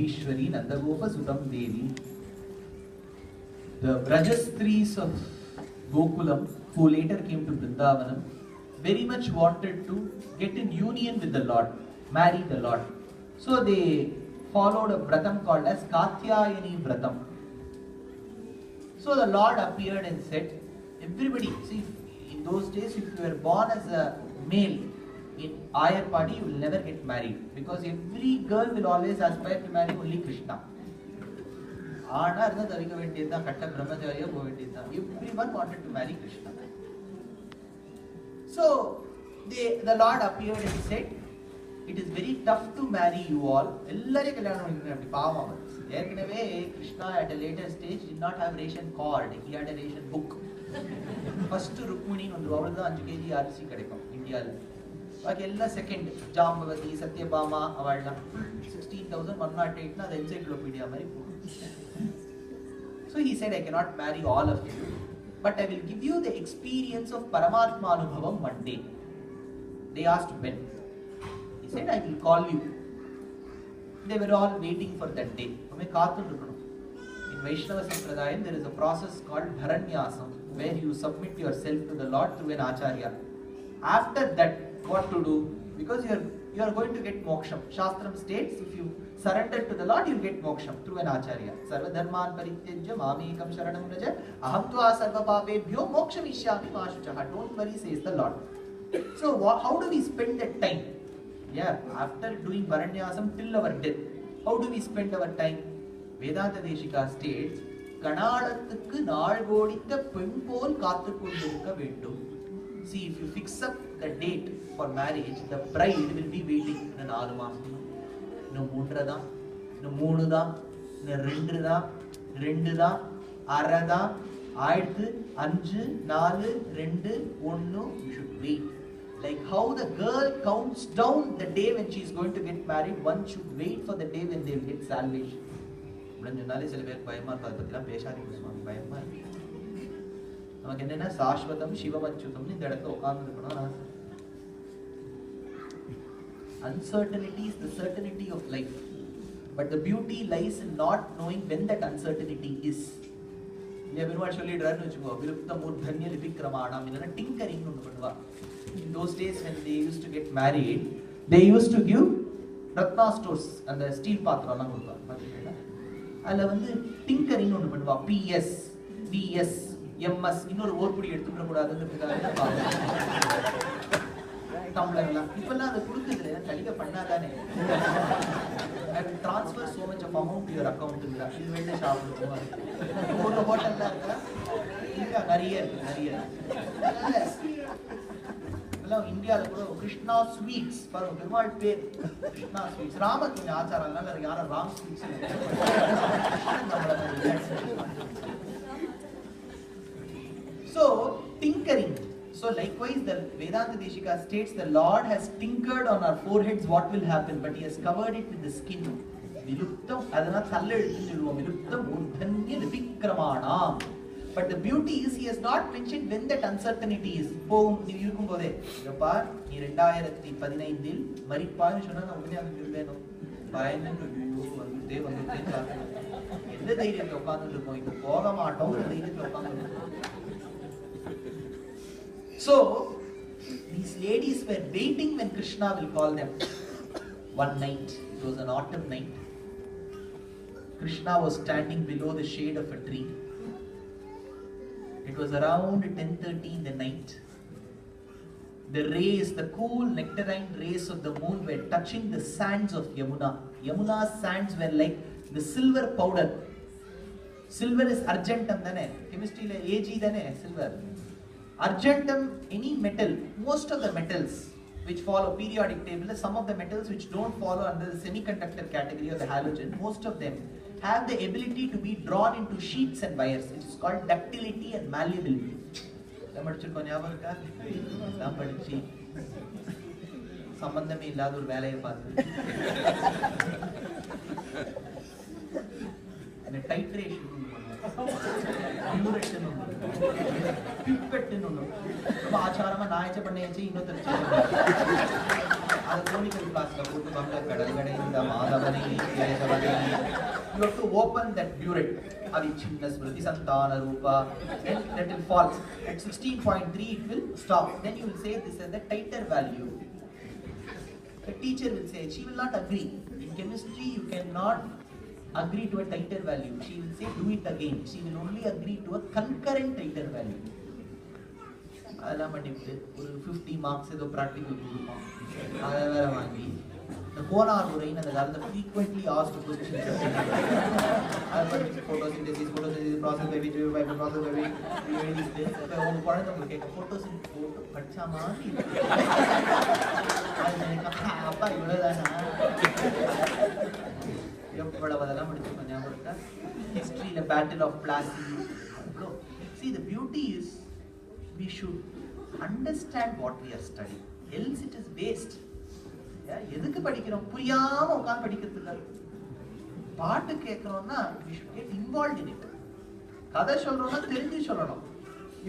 Maheshwari Nandagopa Sudam Devi. The Brajastris of Gokulam, who later came to Vrindavanam, very much wanted to get in union with the Lord, marry the Lord. So they followed a vratam called as Katyayani Vratam. So the Lord appeared and said, everybody, see, in those days, if you were born as a male in Ayar party, you will never get married, because every girl will always aspire to marry only Krishna. Everyone wanted to marry Krishna. So the Lord appeared and said, it is very tough to marry you all. Krishna at a later stage did not have ration card, he had a ration book. First Rukmini on 5 kg RC India. Second, Jambavati, Satyabhama, 16,108 na the encyclopedia. So he said, I cannot marry all of you, but I will give you the experience of Paramatma Anubhavam one day. They asked when. He said, I will call you. They were all waiting for that day. In Vaishnava Sampradayam, there is a process called Dharanyasam, where you submit yourself to the Lord through an Acharya. After that, what to do? Because you are going to get moksham. Shastram states, if you surrender to the Lord, you will get moksham through an Acharya. Sarva dharman parityajya mamekam sharanam raja aham tva sarva papebhyo moksham ishyami mashuchaha. Don't worry, says the Lord. So how do we spend that time? Yeah, after doing Varanyasam till our death, how do we spend our time? Vedanta Deshika states, Kanadathukku naal goditha pen pol kaathu kondirukka vendum. See, if you fix up the date for marriage, the bride will be waiting in 4 மாசம். இன்னும் 3 தான், இன்னும் 3 தான், இன்னும் 2 தான், 2 தான், அரை தான், ஆயிடுத்து 5, 4, 2, 1, you should wait. Like how the girl counts down the day when she is going to get married, one should wait for the day when they will get salvation. சொன்னாலே சில பேருக்கு பயமா இருக்கு, அதை பற்றிலாம் பேசாதீங்க சுவாமி, பயமா இருக்கு. நமக்கு என்னன்னா சாஸ்வதம் சிவமச்சுதம்னு இந்த இடத்துல உட்கார்ந்து இருக்கணும். Uncertainty is the certainty of life, but the beauty lies in not knowing when that uncertainty is. இல்லையா பெருமாள் சொல்லிடுறாருன்னு வச்சுக்கோ, விருப்தம் ஊர்தன்ய லிபிக்ரமாணம் இல்லைன்னா டிங்கரிங் ஒன்று பண்ணுவா. In those days when they used to get married, they used to give Ratna stores, அந்த steel பாத்திரம்லாம் கொடுப்பாங்க பார்த்தீங்கன்னா. அதில் வந்து டிங்கரிங் ஒன்று பண்ணுவா. PS, DS, MS இன்னொரு ஓர்புடி எடுத்துக்கிற கூடாதுன்றதுக்காக டம்ளர்லாம் இப்பெல்லாம் அதை கொடுக்குது கடிக்க பண்ணாதானே. Transfer so much of amount to your account இல்ல, இது வேணா சாப்பிடுவோம். ஒரு ஹோட்டல்ல இருக்கா இல்ல, நிறைய எல்லாம் இந்தியாவில் கூட கிருஷ்ணா ஸ்வீட்ஸ் பாருங்க, பெருமாள் பேர் கிருஷ்ணா ஸ்வீட்ஸ். ராமகிருஷ்ண ஆச்சாரம்னால யாரும் Ram sweets. So tinkering. So likewise, the Vedanta Deshika states the Lord has tinkered on our foreheads what will happen, but He has covered it with the skin. Viluptam, adana thalla eduthu solluvom, viluptam urdhanya vivikramana. But the beauty is He has not mentioned when that uncertainty is. Pom நீ இருக்கும்போதே இதப்பா நீ 2015 இல் மரிப்பான்னு சொன்னா நான் உடனே அங்க இருப்பேனோ பயந்து வந்துட்டே எந்த தைரியத்தை உட்கார்ந்து இருக்கோம், இப்போ போக மாட்டோம் தைரியத்தை உட்கார்ந்து இருக்கோம். So these ladies were waiting when Krishna will call them. One night, it was an autumn night, Krishna was standing below the shade of a tree. It was around 10:30 in the night. The rays, the cool nectarine rays of the moon were touching the sands of Yamuna. Yamuna's sands were like the silver powder. Silver is argentum dane, chemistry la Ag dane silver. Argentum, any metal, most of the metals which follow periodic table, some of the metals which don't follow under the semiconductor category of the halogen, most of them have the ability to be drawn into sheets and wires. It is called ductility and malleability. சம்பந்தமே இல்லாத ஒரு வேலையை பார்த்து titration ஆச்சாரமா நான் பண்ணி இன்னொருத்தர் அதை conical கிளாஸ்ல போட்டு You have to open that burette. Avichinna Smriti Santana Rupa. Then that will fall. At 16.3 it will stop. Then you will say this is the tighter value. The teacher will say, she will not agree. In chemistry you cannot agree to a tighter value. She will say do it again. She will only agree to a concurrent tighter value. அதெல்லாம் பண்ணிவிட்டு ஒரு 50 marks ஏதோ practical கொடுப்பான். அதை வேற வாங்கி இந்த கோனார் உரைன்னு அந்த காலத்தில் ஃப்ரீக்வெண்ட்லி ஆஸ்ட் கொஸ்டின்ஸ் அதை படிச்சு photosynthesis process by which process by எழுதிட்டு இப்போ உங்கள் குழந்தை உங்களுக்கு கேட்க ஃபோட்டோசிந்தசிஸ் போட்டு படித்தா மாதிரி அது நினைக்க அப்பா இவ்வளோதானா எவ்வளவு அதெல்லாம் படிச்சு ஞாபகம் இருக்கா ஹிஸ்ட்ரியில் பேட்டில் ஆஃப் பிளாசி அவ்வளோ see the beauty is we should understand what we are studying, else it is waste. எதுக்கு படிக்கிறோம் புரியாம உட்கார்ந்து படிக்கிறதுக்கு பாட்டு கேட்கறோம்னா we should get involved in it. கதை சொல்றோம்னா தெரிஞ்சு சொல்லணும்.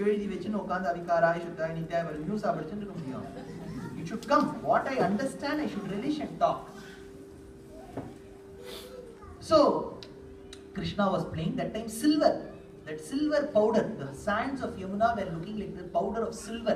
எழுதி வச்சுன்னு உட்கார்ந்து அவிகாராய் சுத்தாய் நித்யாய் வரும் நியூஸ் படிச்சுட்டு இருக்க முடியும். It should come. What I understand I should relish and talk. So Krishna was playing that time silver. That silver powder, the sands of Yamuna were looking like the powder of silver.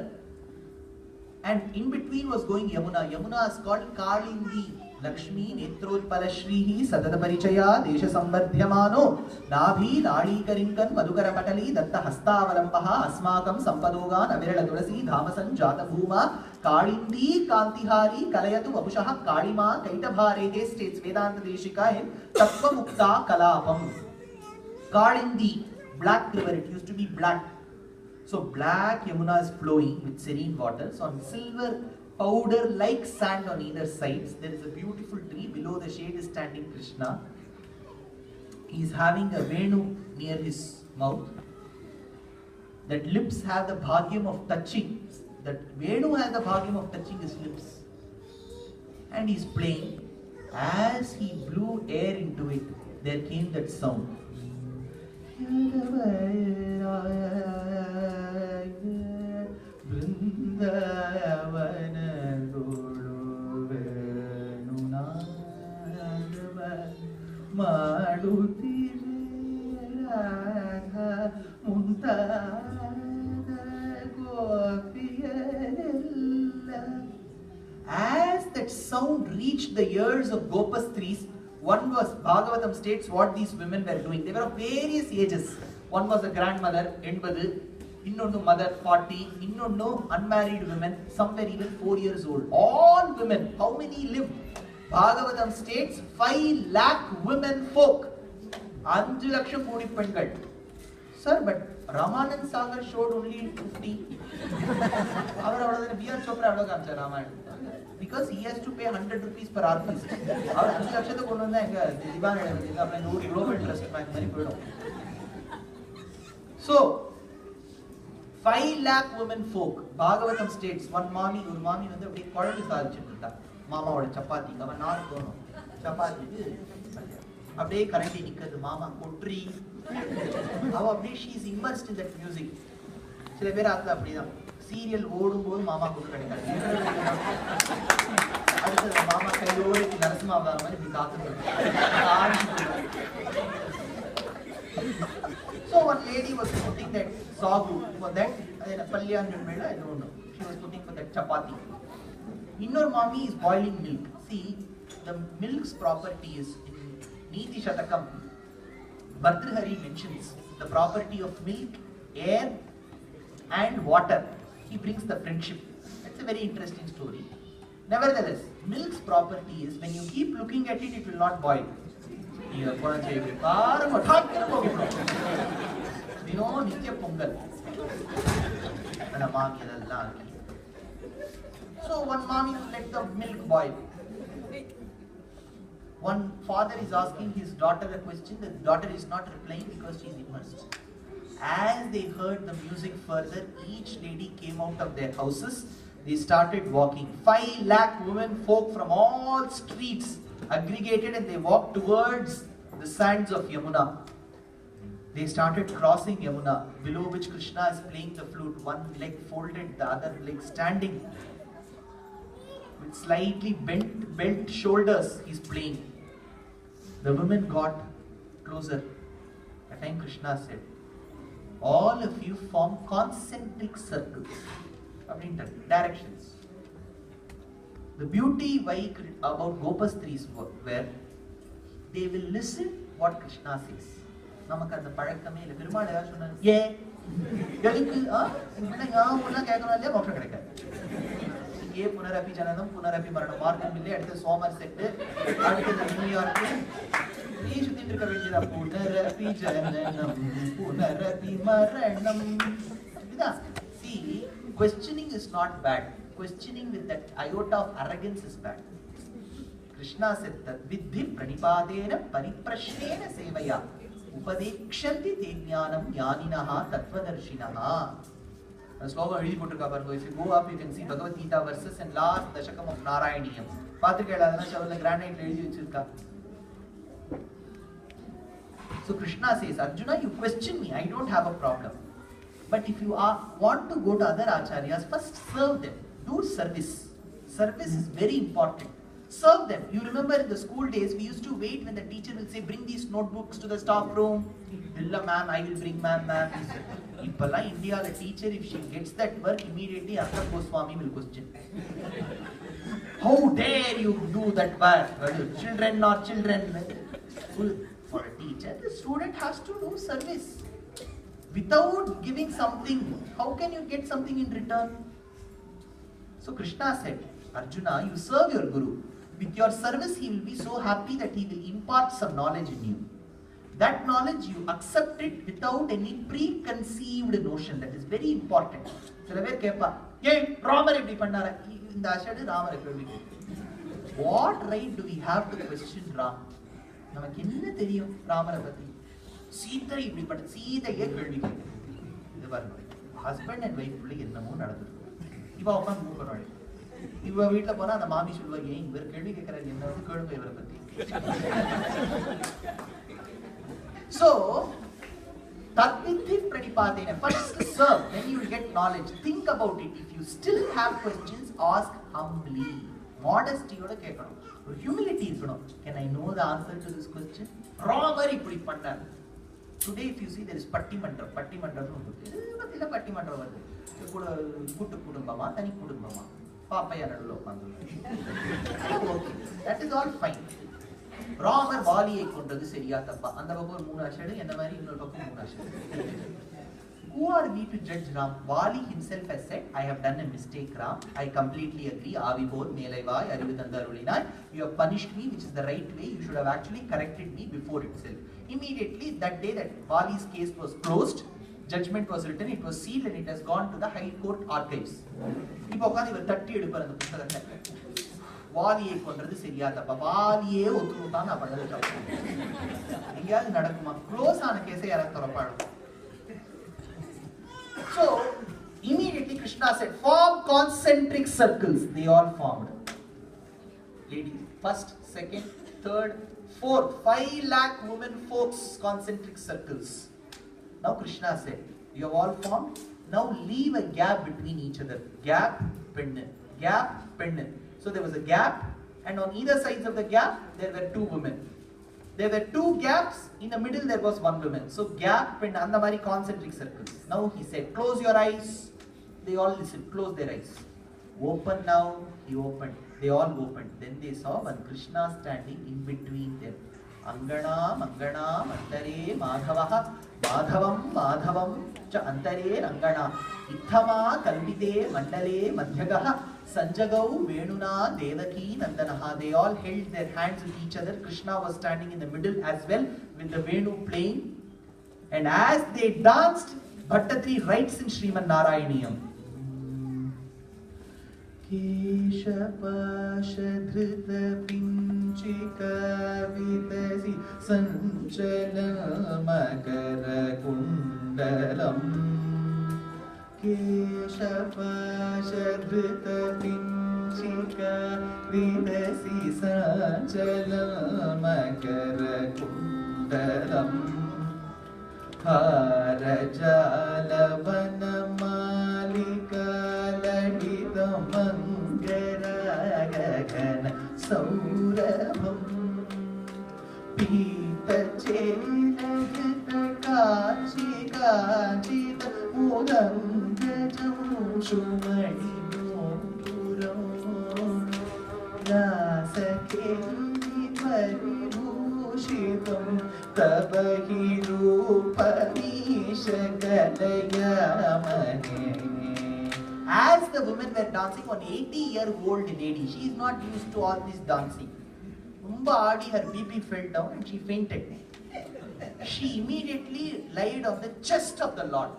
And in between was going Yamuna. Yamuna is called Kalindi. Lakshmi Netrotpala Shrihi Sadada Parichaya Desha Sambardhyamano Nabhi Nadi Karinkan Madhukara Patali Datta Hastavalambaha Asmakam Sampadogan Avirala Tulasi Dhamasan Jata Bhuma Kalindi Kantihari Kalayatu Vapushaha Kalima Kaitabharehe states Vedanta Deshika in Tattva Mukta Kalapam. Kalindi, black river, it used to be black. So black Yamuna is flowing with serene waters on silver powder like sand on either sides. There is a beautiful tree. Below the shade is standing Krishna. He is having a Venu near his mouth. That lips have the bhagyam of touching. That Venu has the bhagyam of touching his lips. And he is playing. As he blew air into it, there came that sound. As that sound reached the ears of Gopastris, one was, Bhagavatam states what these women were doing. They were of various ages. One was a grandmother, 80, innonnu mother, 40, innonnu unmarried women, some were even 4 years old. All women, how many lived? Bhagavatam states 5 lakh women folk. 5 laksham kodi pengal. Sir, but Ramanand Sagar showed only 50. B.R. Chopra avlo kaamcha Ramayana. Because he has to pay 100 rupees per artist. அவர் 5 லட்சத்தை கொண்டு வந்தா எங்க திவான் எழுதுங்க அப்புறம் இந்த ஊர் global trust bank மாதிரி போயிடும். So 5 lakh women folk. Bhagavatam states one mommy ஒரு மாமி வந்து அப்படியே குழம்பு சாதிச்சுட்டு இருந்தா. மாமாவோட சப்பாத்தி அவன் நாள் தோணும் சப்பாத்திக்கு அப்படியே கரண்டி நிக்கிறது மாமா கொட்ரி அவ அப்படியே she is immersed in that music. சில பேர் ஆத்துல அப்படிதான் சீரியல் ஓடும்போது மாமா கூட கிடைக்காது. அடுத்தது மாமா கையோடு நரசிம்மா அவதாரம் மாதிரி இப்படி காத்துட்டு. So one lady was putting that sagu for that. Palyanjan mela, I don't know. She was putting for that chapati. Innor mommy is boiling milk. See, the milk's property is in Niti Shatakam. Bhartrihari mentions the property of milk, air, and water. He brings the friendship. That's a very interesting story. Nevertheless, milk's property is when you keep looking at it, it will not boil. You are going to say, so one mommy will let the milk boil. One father is asking his daughter a question. The daughter is not replying because she is immersed. As they heard the music further, each lady came out of their houses. They started walking. 5 lakh women folk from all streets aggregated and they walked towards the sands of Yamuna. They started crossing Yamuna, below which Krishna is playing the flute, one leg folded, the other leg standing. with slightly bent shoulders, he's playing. The women got closer. At time Krishna said, all of you form concentric circles, directions. The beauty about Gopastris were, they will listen what Krishna says. நமக்கு அந்த பழக்கமே இல்லை. பெருமாள் ஏதாவது சொன்னாரு, எதுக்கு கேட்கணும் இல்லையா, மோட்சம் கிடைக்காது. இங்கே புனரப்பி ஜனனம் புனரப்பி மரணம், மார்க்கம் இல்லை, அடுத்து சோமர் செட்டு, அடுத்தது நியூயார்க்கு, நீ சுத்திட்டு இருக்க வேண்டியதா, புனரப்பி ஜனனம் புனரப்பி மரணம். இதுதான். See, questioning is not bad. Questioning with that iota of arrogance is bad. Krishna said that vidhi pranipadena pariprashnena sevaya upadekshanti te jnanam jnaninaha tattvadarshinaha. The slogan really put together. If you go up, you can see Bhagavad Gita verses and last dashakam of Narayaniyam. Patrikela adana shavala granite எழுதி வச்சிருக்கா. So Krishna says, Arjuna, you question me, I don't have a problem. But if you want to go to other acharyas, first serve them. Do service. Service is very important. Serve them. You remember in the school days, we used to wait when the teacher will say, bring these notebooks to the staff room. Illa ma'am, I will bring ma'am. Ipala India, the teacher, if she gets that work, immediately Artha Goswami will question. How dare you do that work? Children or children? For a teacher, the student has to do service. Without giving something, how can you get something in return? So Krishna said, Arjuna, you serve your Guru. With your service, he will be so happy that he will impart some knowledge in you. That knowledge, you accept it without any preconceived notion. That is very important. What right do we have to question Ram? Sridhar இப்படிப்பட்ட சீதையே கேள்வி கேட்குது. இது பாருங்க, husband and wife பிள்ளை என்னமோ நடந்தது. இவ உட்காந்து மூவ் பண்ணுவாள். இவ வீட்டில் போனால் அந்த மாமி சொல்லுவாங்க, ஏன் இவர் கேள்வி கேட்குறாரு, என்ன வந்து கேளுங்க இவரை பற்றி. So, Tadvidhi Pranipadena, first serve, then you will get knowledge. Think about it. If you still have questions, ask humbly. Modesty oda கேட்கணும். ஒரு humility இருக்கணும். Can I know the answer to this question? Ramar இப்படி பண்ணார். Today, if you see, there is Pattimandram. Pattimandram is a Pattimandram. Kuttu Kudumbama, Tani Kudumbama. Papaya Nadula Pandu. That is all fine. Ramar Bali Ekunda, the Seriatapa, and the Babu Munashadi, and the Mary Munashadi. Who are we to judge Ram? Bali himself has said, I have done a mistake, Ram. I completely agree. Avibod, Melaiva, Arividandarulina. You have punished me, which is the right way. You should have actually corrected me before itself. Immediately, that day that Bali's case was closed, judgment was written, it was sealed, and it has gone to the High Court archives. Now, he will 30 எடுப்பார். வாலியை கொன்றது சரியா தப்பா? வாலியே ஒத்துக்கிட்டான் நான் பண்ணது தப்பு. எங்கேயாவது நடக்குமா? க்ளோஸ் ஆன கேஸை யாராவது திறப்பாங்க? So, immediately Krishna said, form concentric circles. They all formed. Ladies, first, second, third, fourth, 5 lakh women folks concentric circles. Now Krishna said, you have all formed. Now leave a gap between each other. Gap, pendant. Gap, pendant. So there was a gap, and on either sides of the gap, there were 2 women. There were 2 gaps, in the middle there was 1 woman. So gap and andamari concentric circles. Now he said, close your eyes. They all listened, close their eyes. Open now. He opened. They all opened. Then they saw one Krishna standing in between them. Anganam, Anganam, Antare, Madhavaha, Madhavam, Madhavam, Cha Antare, Angana, Ithama, Kalpite, Mandale, Madhyagaha, Sanjagau, Venuna, Devaki, Nandanaha. They all held their hands with each other. Krishna was standing in the middle as well with the Venu playing. And as they danced, Bhattatri writes in Srimad Narayaniyam. Keshapashadhrita pinchika vidasi sanchalam makara kundalam. Keshapashadhrita pinchika vidasi sanchalam makara kundalam. Harajalavana malika ladita mangara As the women were dancing, an 80-year-old lady, she is not used to all this dancing. Her BP fell down and she fainted. She immediately lied on the chest of the Lord.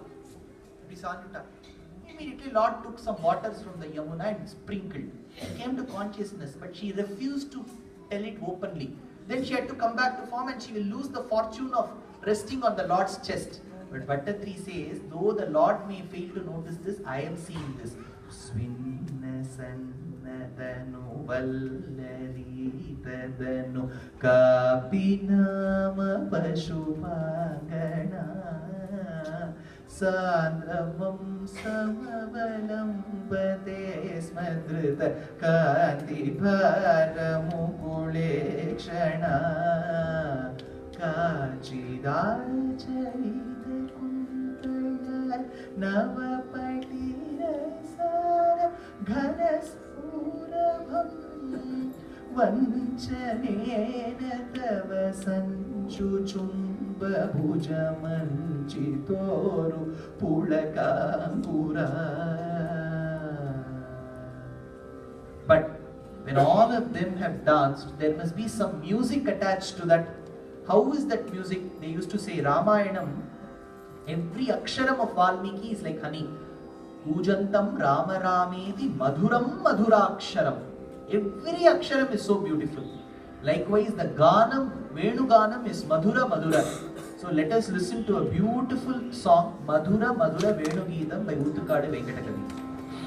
Immediately Lord took some waters from the Yamuna and sprinkled. She came to consciousness, but she refused to tell it openly. Then she had to come back to form and she will lose the fortune of resting on the Lord's chest. But Bhattatri says, though the Lord may fail to notice this, I am seeing this. Swinnasannadanu vallaritadanu kapinama pashupangana sandravam samavalambate smadrita kanti bharamukule kshana kachidachari Navapatirasara Ghanaspuravam Vanchanena Tava Sanchuchumba Bhujamanchitoru Pulakampura. But when all of them have danced, there must be some music attached to that. How is that music? They used to say Ramayanam. Every aksharam of Valmiki is like honey. Pujantam Rama Ramedi Madhuram Madhuraksharam. Every aksharam is so beautiful. Likewise, the Ganam, Venu Ganam is Madhura Madhura. So let us listen to a beautiful song, Madhura Madhura Venu Geetam by Uthukadu Venkatakavi.